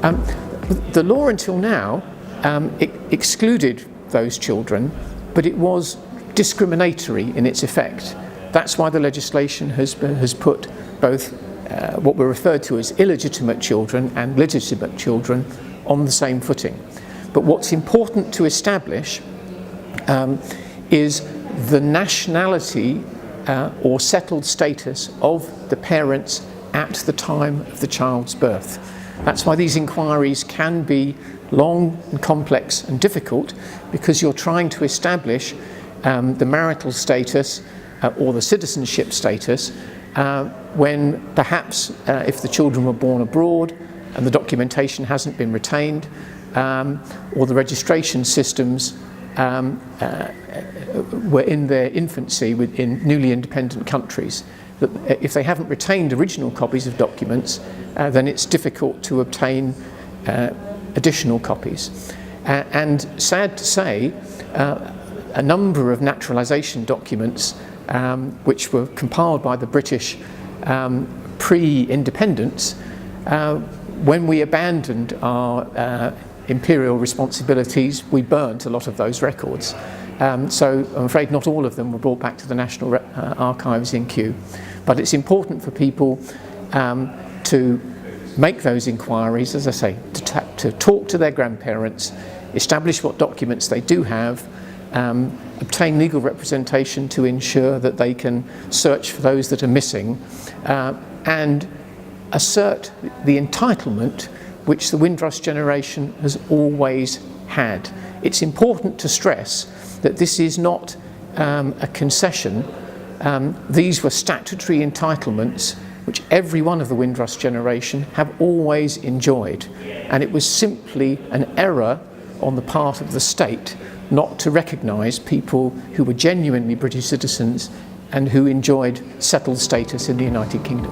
The law until now excluded those children, but it was discriminatory in its effect. That's why the legislation has put both what were referred to as illegitimate children and legitimate children on the same footing. But what's important to establish is the nationality or settled status of the parents at the time of the child's birth. That's why these inquiries can be long and complex and difficult, because you're trying to establish the marital status or the citizenship status when perhaps if the children were born abroad and the documentation hasn't been retained, or the registration systems were in their infancy in newly independent countries. That if they haven't retained original copies of documents, then it's difficult to obtain additional copies. And sad to say, a number of naturalisation documents which were compiled by the British pre-independence, when we abandoned our imperial responsibilities, we burnt a lot of those records. So I'm afraid not all of them were brought back to the National Archives in Kew. But it's important for people to make those inquiries, as I say, to talk to their grandparents, establish what documents they do have, obtain legal representation to ensure that they can search for those that are missing, and assert the entitlement which the Windrush generation has always had. It's important to stress that this is not a concession. These were statutory entitlements which every one of the Windrush generation have always enjoyed, and it was simply an error on the part of the state not to recognise people who were genuinely British citizens and who enjoyed settled status in the United Kingdom.